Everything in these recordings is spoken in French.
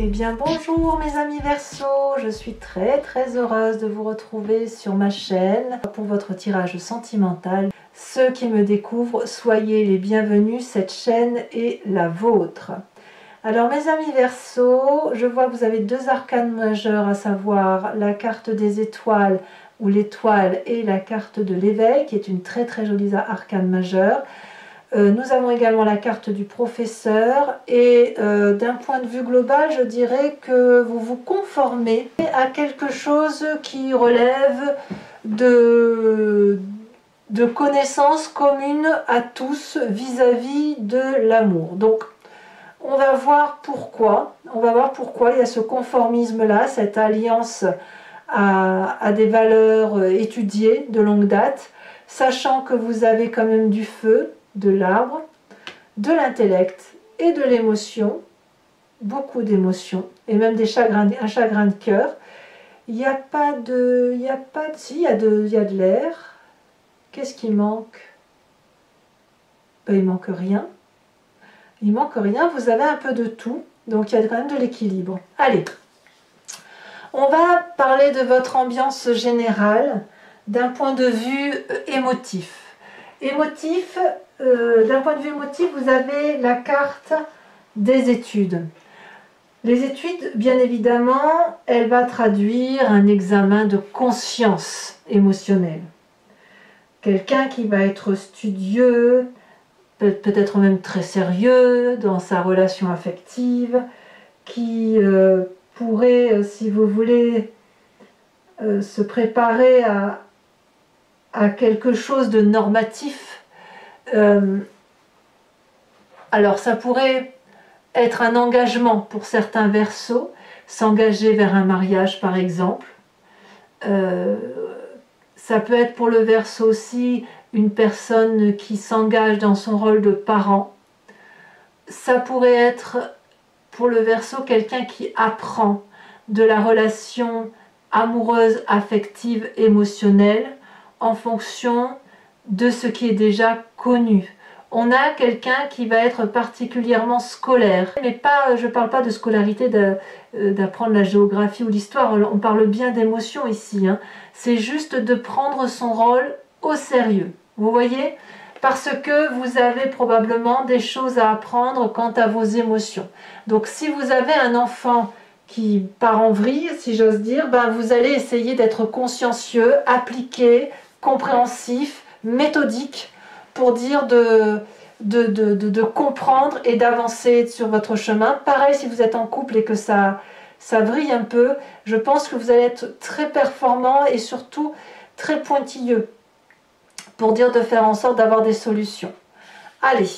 Eh bien bonjour mes amis Verseaux, je suis très heureuse de vous retrouver sur ma chaîne pour votre tirage sentimental. Ceux qui me découvrent, soyez les bienvenus, cette chaîne est la vôtre. Alors mes amis Verseaux, je vois que vous avez deux arcanes majeures, à savoir la carte des étoiles ou l'étoile et la carte de l'éveil qui est une très jolie arcane majeure. Nous avons également la carte du professeur et d'un point de vue global, je dirais que vous vous conformez à quelque chose qui relève de connaissances communes à tous vis-à-vis de l'amour. Donc, on va voir pourquoi. On va voir pourquoi il y a ce conformisme-là, cette alliance à des valeurs étudiées de longue date, sachant que vous avez quand même du feu, de l'arbre, de l'intellect et de l'émotion, beaucoup d'émotions, et même un chagrin de cœur. Il n'y a pas de... Si, il y a de l'air. Qu'est-ce qui manque? Ben, il manque rien. Il manque rien, vous avez un peu de tout, donc il y a quand même de l'équilibre. Allez, on va parler de votre ambiance générale d'un point de vue émotif. D'un point de vue émotif, vous avez la carte des études. Les études, bien évidemment, elle va traduire un examen de conscience émotionnelle. Quelqu'un qui va être studieux, peut-être même très sérieux dans sa relation affective, qui pourrait, si vous voulez, se préparer à quelque chose de normatif. Alors ça pourrait être un engagement pour certains Verseaux, s'engager vers un mariage par exemple. Ça peut être pour le Verseau aussi une personne qui s'engage dans son rôle de parent. Ça pourrait être pour le Verseau quelqu'un qui apprend de la relation amoureuse, affective, émotionnelle en fonction de ce qui est déjà connu. On a quelqu'un qui va être particulièrement scolaire, mais pas, je ne parle pas de scolarité, d'apprendre la géographie ou l'histoire, on parle bien d'émotion ici, hein. C'est juste de prendre son rôle au sérieux, vous voyez, parce que vous avez probablement des choses à apprendre quant à vos émotions. Donc si vous avez un enfant qui part en vrille, si j'ose dire, ben vous allez essayer d'être consciencieux, appliqué, compréhensif, méthodique, pour dire de comprendre et d'avancer sur votre chemin. Pareil si vous êtes en couple et que ça vrille un peu, je pense que vous allez être très performant et surtout très pointilleux pour dire de faire en sorte d'avoir des solutions. Allez,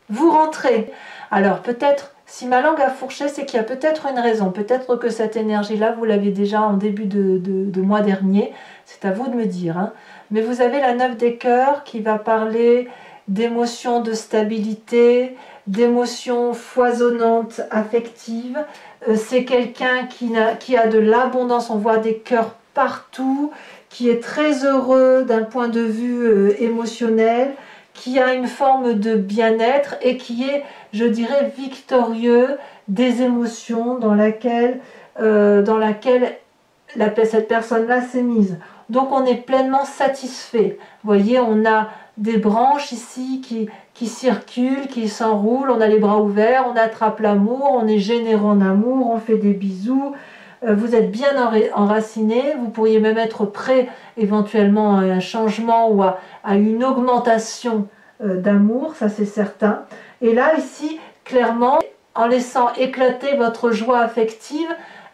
vous rentrez. Alors peut-être, si ma langue a fourché, c'est qu'il y a peut-être une raison. Peut-être que cette énergie-là, vous l'aviez déjà en début de mois dernier. C'est à vous de me dire, hein. Mais vous avez la 9 des cœurs qui va parler d'émotions de stabilité, d'émotions foisonnantes, affectives. C'est quelqu'un qui a de l'abondance, on voit des cœurs partout, qui est très heureux d'un point de vue émotionnel, qui a une forme de bien-être et qui est, je dirais, victorieux des émotions dans laquelle cette personne-là s'est mise. Donc on est pleinement satisfait. Vous voyez, on a des branches ici qui circulent, qui s'enroulent, on a les bras ouverts, on attrape l'amour, on est généreux en amour, on fait des bisous. Vous êtes bien enraciné, vous pourriez même être prêt éventuellement à un changement ou à une augmentation d'amour, ça c'est certain. Et là, ici, clairement, en laissant éclater votre joie affective,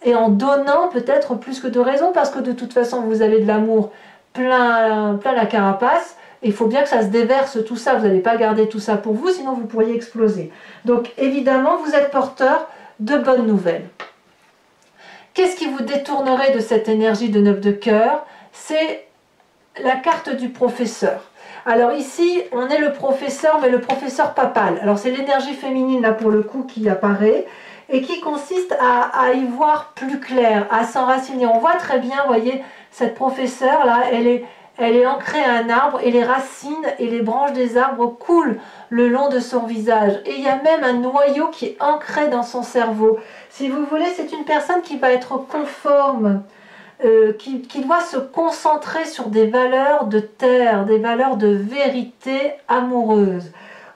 et en donnant peut-être plus que de raison, parce que de toute façon vous avez de l'amour plein la carapace, et il faut bien que ça se déverse tout ça, vous n'allez pas garder tout ça pour vous, sinon vous pourriez exploser. Donc évidemment vous êtes porteur de bonnes nouvelles. Qu'est-ce qui vous détournerait de cette énergie de 9 de cœur? C'est la carte du professeur. Alors ici on est le professeur, mais le professeur papal. Alors c'est l'énergie féminine là pour le coup qui apparaît, et qui consiste à y voir plus clair, à s'enraciner. On voit très bien, vous voyez, cette professeure là, elle Elle est ancrée à un arbre et les racines et les branches des arbres coulent le long de son visage. Et il y a même un noyau qui est ancré dans son cerveau. Si vous voulez, c'est une personne qui va être conforme, qui doit se concentrer sur des valeurs de terre, des valeurs de vérité amoureuse.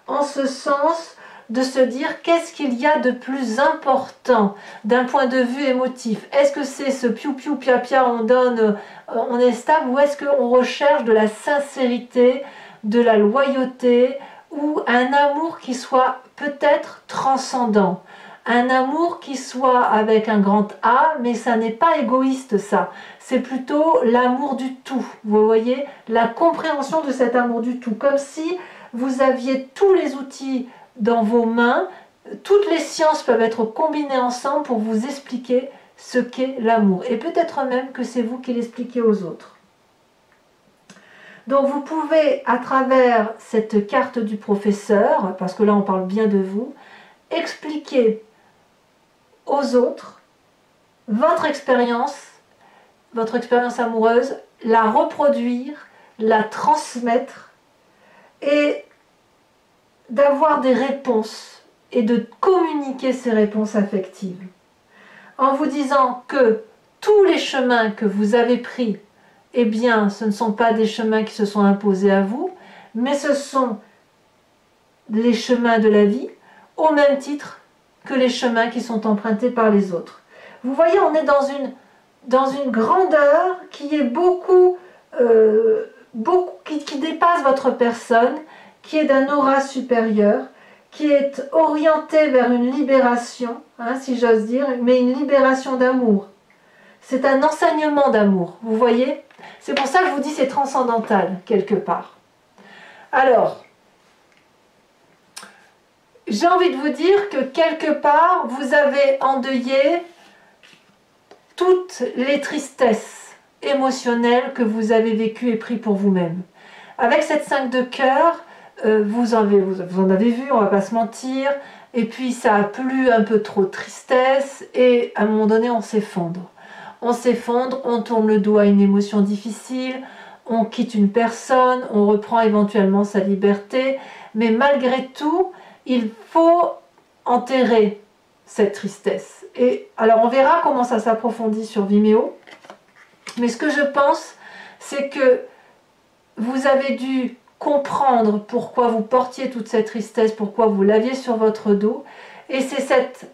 En ce sens, de se dire qu'est-ce qu'il y a de plus important d'un point de vue émotif. Est-ce que c'est ce piou-piou, pia-pia, on donne, on est stable, ou est-ce qu'on recherche de la sincérité, de la loyauté, ou un amour qui soit peut-être transcendant, un amour qui soit avec un grand A, mais ça n'est pas égoïste ça, c'est plutôt l'amour du tout, vous voyez, la compréhension de cet amour du tout, comme si vous aviez tous les outils dans vos mains, toutes les sciences peuvent être combinées ensemble pour vous expliquer ce qu'est l'amour. Et peut-être même que c'est vous qui l'expliquez aux autres. Donc vous pouvez, à travers cette carte du professeur, parce que là on parle bien de vous, expliquer aux autres votre expérience amoureuse, la reproduire, la transmettre et d'avoir des réponses et de communiquer ces réponses affectives en vous disant que tous les chemins que vous avez pris, eh bien, ce ne sont pas des chemins qui se sont imposés à vous, mais ce sont les chemins de la vie, au même titre que les chemins qui sont empruntés par les autres. Vous voyez, on est dans une grandeur qui est qui dépasse votre personne, qui est d'un aura supérieur, qui est orientée vers une libération, si j'ose dire, mais une libération d'amour. C'est un enseignement d'amour, vous voyez? C'est pour ça que je vous dis c'est transcendantal, quelque part. Alors, j'ai envie de vous dire que quelque part, vous avez endeuillé toutes les tristesses émotionnelles que vous avez vécues et prises pour vous-même. Avec cette 5 de cœur, vous en avez vu, on va pas se mentir, et puis ça a plu un peu trop de tristesse, et à un moment donné on s'effondre. On s'effondre, on tourne le dos à une émotion difficile, on quitte une personne, on reprend éventuellement sa liberté, mais malgré tout, il faut enterrer cette tristesse. Et alors on verra comment ça s'approfondit sur Vimeo, mais ce que je pense, c'est que vous avez dû comprendre pourquoi vous portiez toute cette tristesse, pourquoi vous l'aviez sur votre dos, et c'est cette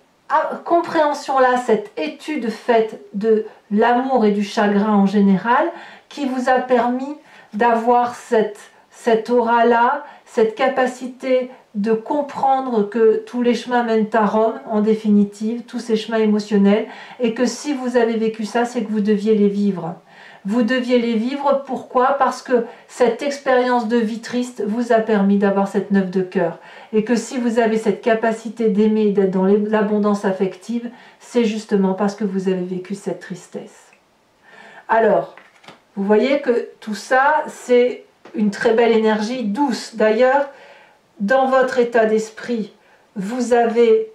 compréhension-là, cette étude faite de l'amour et du chagrin en général, qui vous a permis d'avoir cette aura-là, cette capacité de comprendre que tous les chemins mènent à Rome, en définitive, tous ces chemins émotionnels, et que si vous avez vécu ça, c'est que vous deviez les vivre. Vous deviez les vivre, pourquoi? Parce que cette expérience de vie triste vous a permis d'avoir cette 9 de cœur. Et que si vous avez cette capacité d'aimer et d'être dans l'abondance affective, c'est justement parce que vous avez vécu cette tristesse. Alors, vous voyez que tout ça, c'est une très belle énergie douce. D'ailleurs, dans votre état d'esprit, vous avez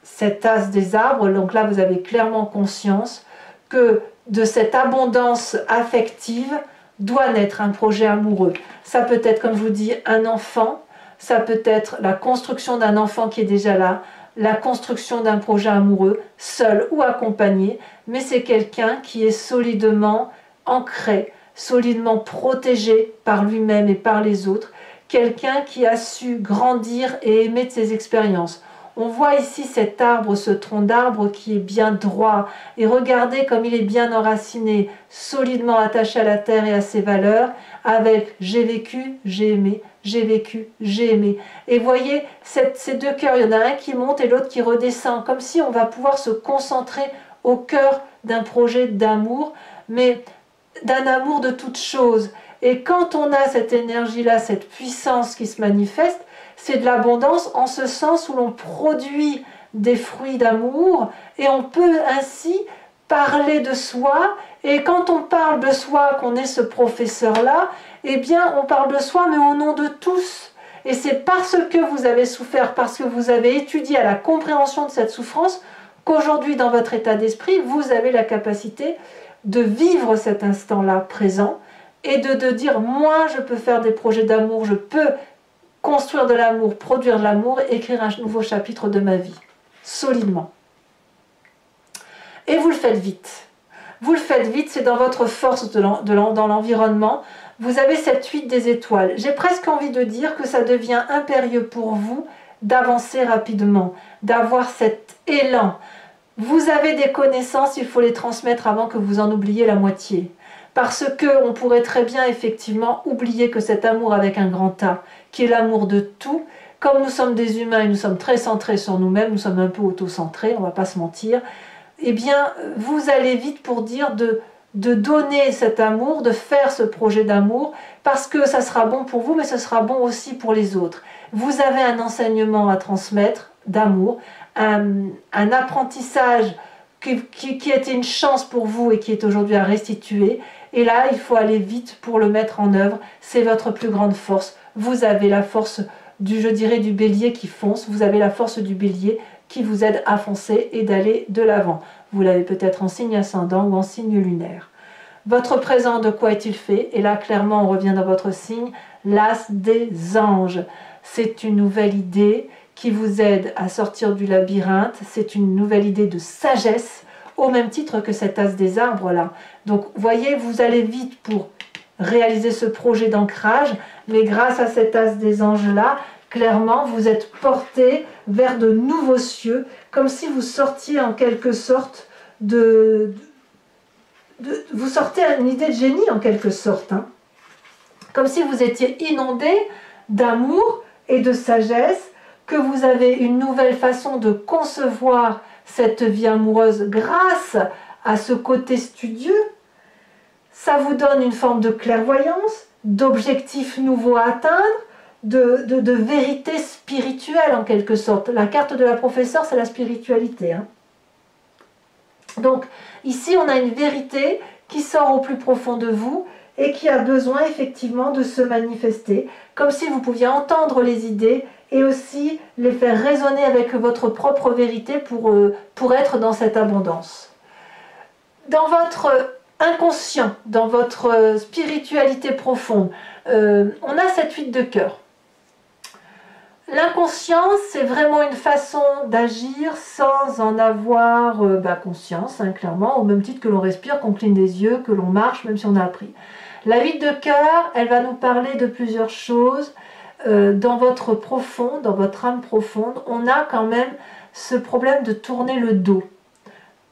cet as des arbres, donc là vous avez clairement conscience que de cette abondance affective doit naître un projet amoureux. Ça peut être, comme je vous dis, un enfant, ça peut être la construction d'un enfant qui est déjà là, la construction d'un projet amoureux, seul ou accompagné, mais c'est quelqu'un qui est solidement ancré, solidement protégé par lui-même et par les autres, quelqu'un qui a su grandir et aimer de ses expériences. On voit ici cet arbre, ce tronc d'arbre qui est bien droit. Et regardez comme il est bien enraciné, solidement attaché à la terre et à ses valeurs, avec j'ai vécu, j'ai aimé, j'ai vécu, j'ai aimé. Et voyez, ces deux cœurs, il y en a un qui monte et l'autre qui redescend, comme si on va pouvoir se concentrer au cœur d'un projet d'amour, mais d'un amour de toute chose. Et quand on a cette énergie-là, cette puissance qui se manifeste, c'est de l'abondance en ce sens où l'on produit des fruits d'amour et on peut ainsi parler de soi. Et quand on parle de soi, qu'on est ce professeur-là, eh bien on parle de soi mais au nom de tous. Et c'est parce que vous avez souffert, parce que vous avez étudié à la compréhension de cette souffrance, qu'aujourd'hui dans votre état d'esprit, vous avez la capacité de vivre cet instant-là présent et de dire moi je peux faire des projets d'amour, je peux construire de l'amour, produire de l'amour, écrire un nouveau chapitre de ma vie, solidement. Et vous le faites vite. Vous le faites vite, c'est dans votre force dans l'environnement. Vous avez cette fuite des étoiles. J'ai presque envie de dire que ça devient impérieux pour vous d'avancer rapidement, d'avoir cet élan. Vous avez des connaissances, il faut les transmettre avant que vous en oubliez la moitié. Parce qu'on pourrait très bien effectivement oublier que cet amour avec un grand A, qui est l'amour de tout, comme nous sommes des humains et nous sommes très centrés sur nous-mêmes, nous sommes un peu auto-centrés, on ne va pas se mentir, eh bien vous allez vite pour dire de donner cet amour, de faire ce projet d'amour, parce que ça sera bon pour vous, mais ce sera bon aussi pour les autres. Vous avez un enseignement à transmettre d'amour, un apprentissage qui était une chance pour vous et qui est aujourd'hui à restituer. Et là, il faut aller vite pour le mettre en œuvre. C'est votre plus grande force. Vous avez la force je dirais, du bélier qui fonce. Vous avez la force du bélier qui vous aide à foncer et d'aller de l'avant. Vous l'avez peut-être en signe ascendant ou en signe lunaire. Votre présent, de quoi est-il fait? Et là, clairement, on revient dans votre signe, l'as des anges. C'est une nouvelle idée qui vous aide à sortir du labyrinthe. C'est une nouvelle idée de sagesse, au même titre que cet as des arbres là. Donc, voyez, vous allez vite pour réaliser ce projet d'ancrage, mais grâce à cet as des anges là, clairement, vous êtes porté vers de nouveaux cieux, comme si vous sortiez en quelque sorte vous sortez à une idée de génie en quelque sorte, hein. Comme si vous étiez inondé d'amour et de sagesse, que vous avez une nouvelle façon de concevoir cette vie amoureuse grâce à ce côté studieux. Ça vous donne une forme de clairvoyance, d'objectifs nouveaux à atteindre, de vérité spirituelle en quelque sorte. La carte de la professeure, c'est la spiritualité, hein. Donc ici, on a une vérité qui sort au plus profond de vous et qui a besoin effectivement de se manifester, comme si vous pouviez entendre les idées et aussi les faire résonner avec votre propre vérité pour être dans cette abondance. Dans votre inconscient, dans votre spiritualité profonde, on a cette fuite de cœur. L'inconscience, c'est vraiment une façon d'agir sans en avoir conscience, hein, clairement, au même titre que l'on respire, qu'on cligne des yeux, que l'on marche, même si on a appris. La fuite de cœur, elle va nous parler de plusieurs choses. Dans votre profond, dans votre âme profonde, on a quand même ce problème de tourner le dos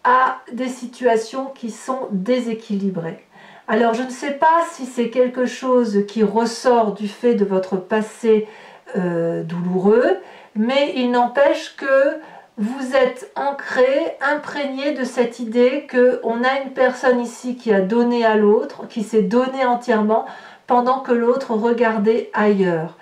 à des situations qui sont déséquilibrées. Alors, je ne sais pas si c'est quelque chose qui ressort du fait de votre passé douloureux, mais il n'empêche que vous êtes ancré, imprégné de cette idée qu'on a une personne ici qui a donné à l'autre, qui s'est donné entièrement, pendant que l'autre regardait ailleurs,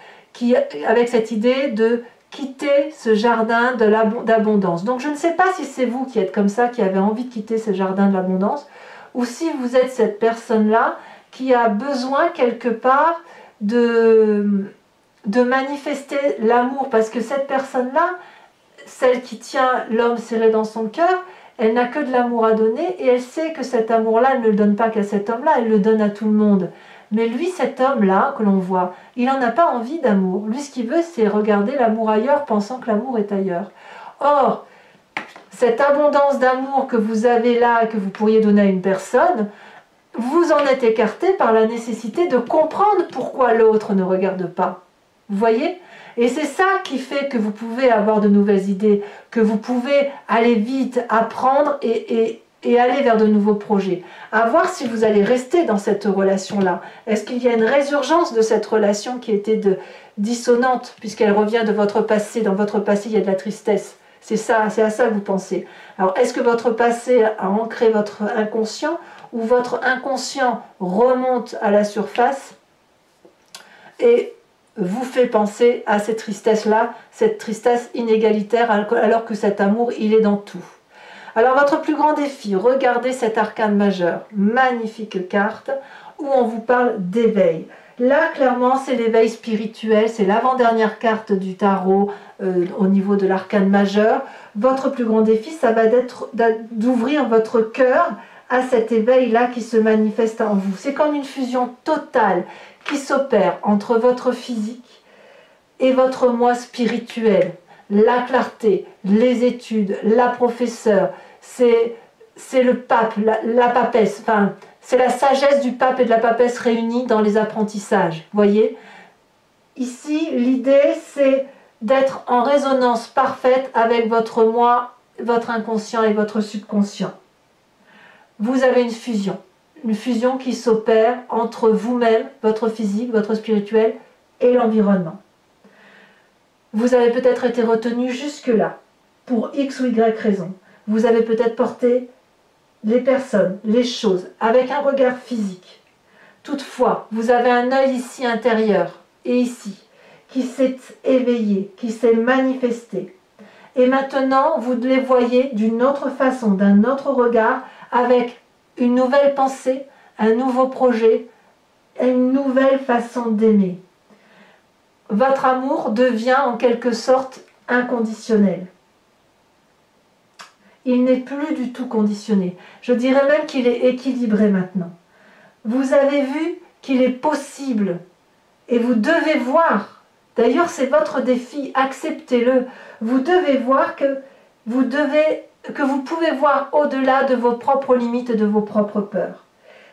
avec cette idée de quitter ce jardin d'abondance. Donc je ne sais pas si c'est vous qui êtes comme ça, qui avez envie de quitter ce jardin de l'abondance, ou si vous êtes cette personne-là qui a besoin quelque part de manifester l'amour, parce que cette personne-là, celle qui tient l'homme serré dans son cœur, elle n'a que de l'amour à donner et elle sait que cet amour-là, elle ne le donne pas qu'à cet homme-là, elle le donne à tout le monde. Mais lui, cet homme-là que l'on voit, il n'en a pas envie d'amour. Lui, ce qu'il veut, c'est regarder l'amour ailleurs, pensant que l'amour est ailleurs. Or, cette abondance d'amour que vous avez là, que vous pourriez donner à une personne, vous en êtes écarté par la nécessité de comprendre pourquoi l'autre ne regarde pas. Vous voyez? Et c'est ça qui fait que vous pouvez avoir de nouvelles idées, que vous pouvez aller vite, apprendre et aller vers de nouveaux projets. À voir si vous allez rester dans cette relation-là. Est-ce qu'il y a une résurgence de cette relation qui était dissonante, puisqu'elle revient de votre passé? Dans votre passé, il y a de la tristesse. C'est ça, c'est à ça que vous pensez. Alors, est-ce que votre passé a ancré votre inconscient, ou votre inconscient remonte à la surface et vous fait penser à cette tristesse-là, cette tristesse inégalitaire, alors que cet amour, il est dans tout. Alors, votre plus grand défi, regardez cet arcane majeur, magnifique carte, où on vous parle d'éveil. Là, clairement, c'est l'éveil spirituel, c'est l'avant-dernière carte du tarot au niveau de l'arcane majeur. Votre plus grand défi, ça va être d'ouvrir votre cœur à cet éveil-là qui se manifeste en vous. C'est comme une fusion totale qui s'opère entre votre physique et votre moi spirituel. La clarté, les études, la professeure, c'est le pape, la papesse, enfin, c'est la sagesse du pape et de la papesse réunis dans les apprentissages. Voyez? Ici, l'idée, c'est d'être en résonance parfaite avec votre moi, votre inconscient et votre subconscient. Vous avez une fusion qui s'opère entre vous-même, votre physique, votre spirituel et l'environnement. Vous avez peut-être été retenu jusque-là, pour X ou Y raison. Vous avez peut-être porté les personnes, les choses, avec un regard physique. Toutefois, vous avez un œil ici intérieur, et ici, qui s'est éveillé, qui s'est manifesté. Et maintenant, vous les voyez d'une autre façon, d'un autre regard, avec une nouvelle pensée, un nouveau projet, une nouvelle façon d'aimer. Votre amour devient en quelque sorte inconditionnel. Il n'est plus du tout conditionné. Je dirais même qu'il est équilibré maintenant. Vous avez vu qu'il est possible, et vous devez voir, d'ailleurs c'est votre défi, acceptez-le, vous devez voir que vous pouvez voir au-delà de vos propres limites et de vos propres peurs.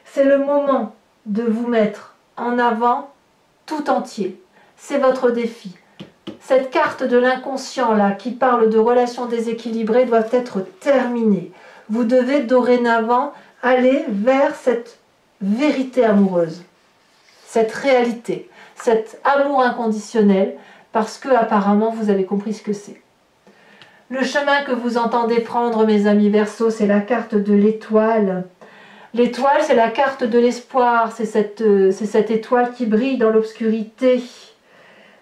C'est le moment de vous mettre en avant tout entier. C'est votre défi. Cette carte de l'inconscient là qui parle de relations déséquilibrées doit être terminée. Vous devez dorénavant aller vers cette vérité amoureuse, cette réalité, cet amour inconditionnel, parce que apparemment vous avez compris ce que c'est. Le chemin que vous entendez prendre, mes amis Verseaux, c'est la carte de l'étoile. L'étoile, c'est la carte de l'espoir, c'est cette étoile qui brille dans l'obscurité.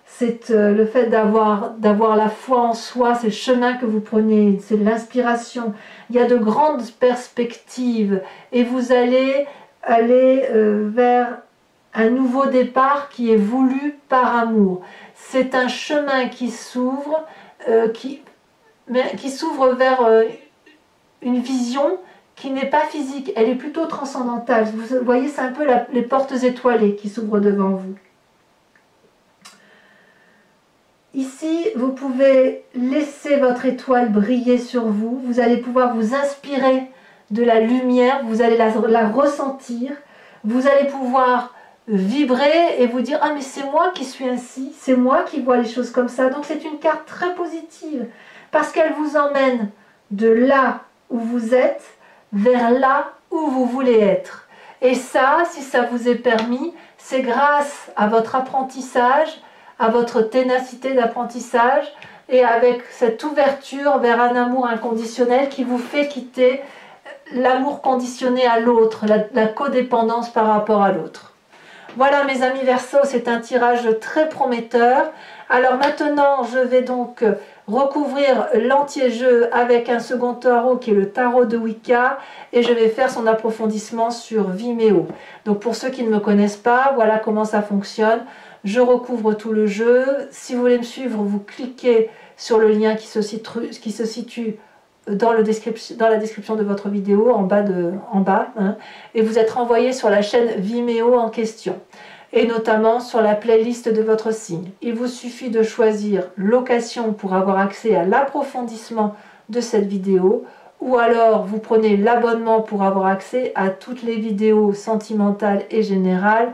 C'est le fait d'avoir la foi en soi, c'est le chemin que vous prenez, c'est l'inspiration. Il y a de grandes perspectives et vous allez aller vers un nouveau départ qui est voulu par amour. C'est un chemin qui s'ouvre vers une vision qui n'est pas physique, elle est plutôt transcendantale. Vous voyez, c'est un peu les portes étoilées qui s'ouvrent devant vous. Ici, vous pouvez laisser votre étoile briller sur vous. Vous allez pouvoir vous inspirer de la lumière, vous allez la ressentir. Vous allez pouvoir vibrer et vous dire « Ah, mais c'est moi qui suis ainsi, c'est moi qui vois les choses comme ça. » Donc c'est une carte très positive parce qu'elle vous emmène de là où vous êtes vers là où vous voulez être. Et ça, si ça vous est permis, c'est grâce à votre apprentissage, à votre ténacité d'apprentissage et avec cette ouverture vers un amour inconditionnel qui vous fait quitter l'amour conditionné à l'autre, la codépendance par rapport à l'autre. Voilà mes amis Verseaux, c'est un tirage très prometteur. Alors maintenant, je vais donc recouvrir l'entier-jeu avec un second tarot qui est le tarot de Wicca et je vais faire son approfondissement sur Vimeo. Donc pour ceux qui ne me connaissent pas, voilà comment ça fonctionne. Je recouvre tout le jeu. Si vous voulez me suivre, vous cliquez sur le lien qui se situe dans la description de votre vidéo, en bas, et vous êtes renvoyé sur la chaîne Vimeo en question, et notamment sur la playlist de votre signe. Il vous suffit de choisir location pour avoir accès à l'approfondissement de cette vidéo, ou alors vous prenez l'abonnement pour avoir accès à toutes les vidéos sentimentales et générales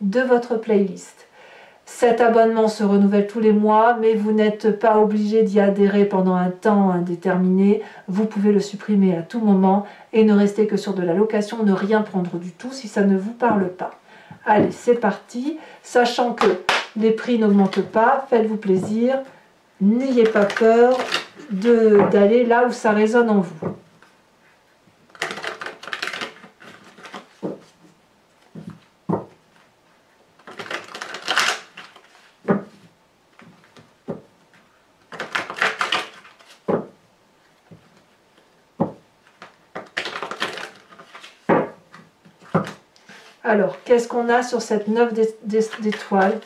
de votre playlist. Cet abonnement se renouvelle tous les mois, mais vous n'êtes pas obligé d'y adhérer pendant un temps indéterminé. Vous pouvez le supprimer à tout moment et ne rester que sur de la location, ne rien prendre du tout si ça ne vous parle pas. Allez, c'est parti. Sachant que les prix n'augmentent pas, faites-vous plaisir. N'ayez pas peur d'aller là où ça résonne en vous. Alors, qu'est-ce qu'on a sur cette 9 d'étoiles?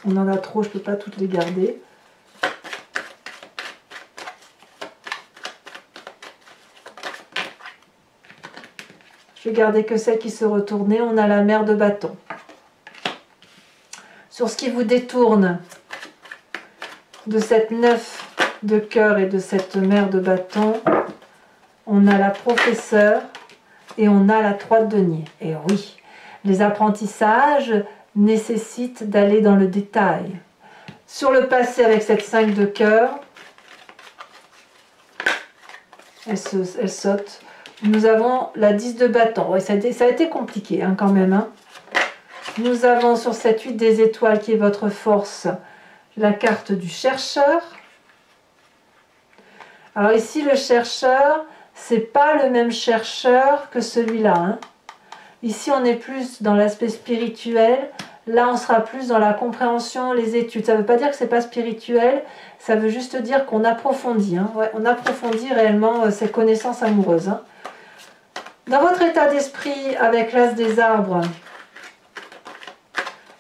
On en a trop, je ne peux pas toutes les garder. Je vais garder que celle qui se retournait. On a la mer de bâton. Sur ce qui vous détourne de cette 9 de cœur et de cette mer de bâton, on a la professeure et on a la 3 de denier. Et oui, les apprentissages nécessitent d'aller dans le détail. Sur le passé avec cette 5 de cœur, elle saute. Nous avons la 10 de bâton. Ouais, ça a été compliqué hein, quand même. Hein. Nous avons sur cette 8 des étoiles qui est votre force, la carte du chercheur. Alors ici, le chercheur, c'est pas le même chercheur que celui-là. Hein. Ici, on est plus dans l'aspect spirituel. Là, on sera plus dans la compréhension, les études. Ça ne veut pas dire que c'est pas spirituel, ça veut juste dire qu'on approfondit. Hein. Ouais, on approfondit réellement ces connaissances amoureuses. Hein. Dans votre état d'esprit, avec l'as des arbres,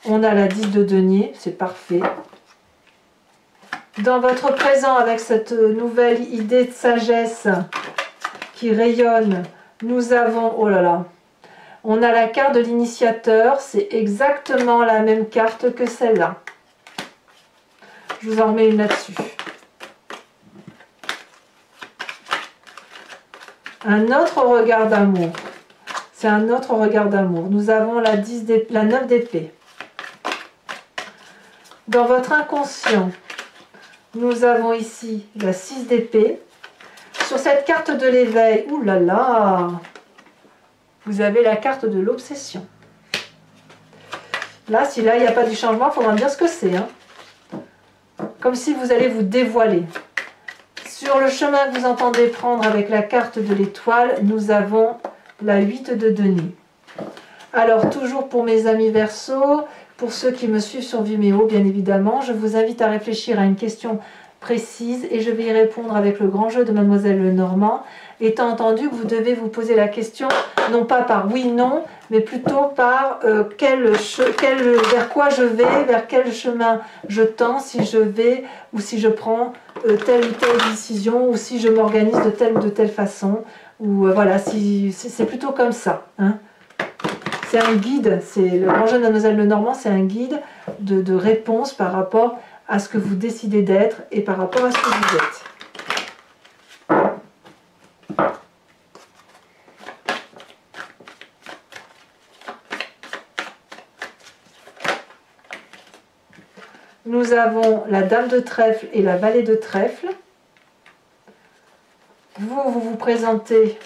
on a la 10 de denier, c'est parfait. Dans votre présent, avec cette nouvelle idée de sagesse qui rayonne, nous avons, oh là là, on a la carte de l'initiateur, c'est exactement la même carte que celle-là. Je vous en remets une là-dessus. Un autre regard d'amour. C'est un autre regard d'amour. Nous avons la 9 d'épée. Dans votre inconscient, nous avons ici la 6 d'épée. Sur cette carte de l'éveil, oulala, vous avez la carte de l'obsession. Là, si là, il n'y a pas du changement, il faudra me dire ce que c'est. Hein. Comme si vous allez vous dévoiler. Sur le chemin que vous entendez prendre avec la carte de l'étoile, nous avons la 8 de denier. Alors, toujours pour mes amis Verseau, pour ceux qui me suivent sur Vimeo, bien évidemment, je vous invite à réfléchir à une question précise et je vais y répondre avec le grand jeu de Mademoiselle Lenormand, étant entendu que vous devez vous poser la question, non pas par oui, non, mais plutôt par vers quoi je vais, vers quel chemin je tends, si je vais ou si je prends telle ou telle décision, ou si je m'organise de telle ou de telle façon, ou voilà, c'est plutôt comme ça. Hein. C'est un guide, c'est le grand jeu de Mademoiselle Lenormand, c'est un guide de réponse par rapport à ce que vous décidez d'être et par rapport à ce que vous êtes. Nous avons la dame de trèfle et la valet de trèfle. Vous vous présentez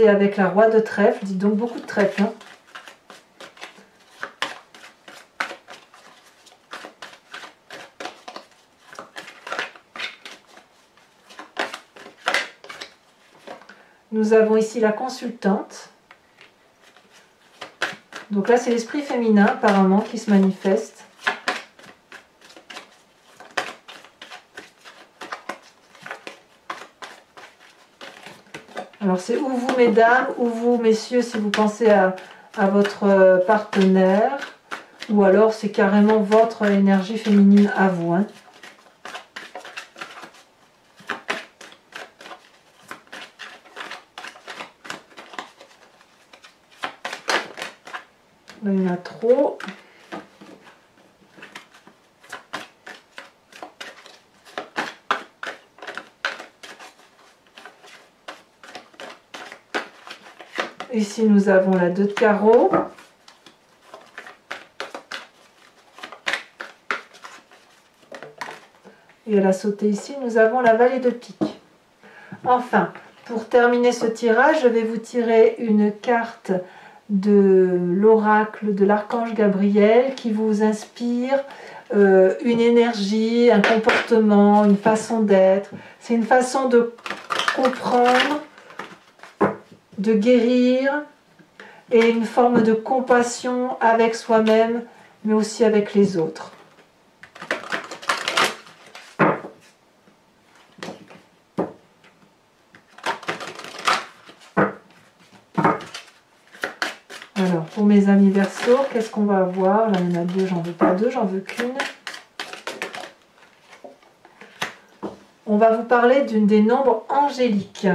avec la roi de trèfle, dites donc beaucoup de trèfle. Hein. Nous avons ici la consultante. Donc là, c'est l'esprit féminin apparemment qui se manifeste. Alors c'est ou vous mesdames, ou vous messieurs si vous pensez à votre partenaire, ou alors c'est carrément votre énergie féminine à vous. Hein. Là, il y en a trop. Ici, nous avons la 2 de carreau. Et à la sauter ici, nous avons la valet de pique. Enfin, pour terminer ce tirage, je vais vous tirer une carte de l'oracle de l'archange Gabriel qui vous inspire une énergie, un comportement, une façon d'être. C'est une façon de comprendre, de guérir et une forme de compassion avec soi-même mais aussi avec les autres. mes amis Verseau. Qu'est-ce qu'on va avoir? Là, il y en a deux, j'en veux pas deux, j'en veux qu'une. On va vous parler d'une des nombres angéliques.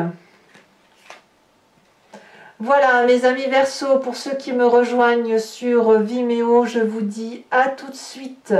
Voilà, mes amis Verseau, pour ceux qui me rejoignent sur Vimeo, je vous dis à tout de suite.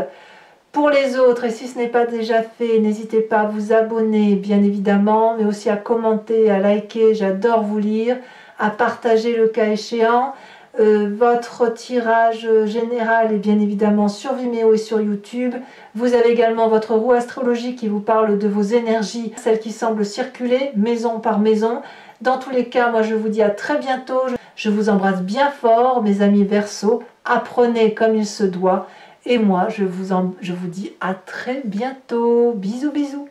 Pour les autres, et si ce n'est pas déjà fait, n'hésitez pas à vous abonner, bien évidemment, mais aussi à commenter, à liker, j'adore vous lire, à partager le cas échéant. Votre tirage général est bien évidemment sur Vimeo et sur YouTube. Vous avez également votre roue astrologique qui vous parle de vos énergies, celles qui semblent circuler maison par maison. Dans tous les cas, moi je vous dis à très bientôt. Je vous embrasse bien fort, mes amis Verseau. Apprenez comme il se doit. Et moi, je vous dis à très bientôt. Bisous, bisous.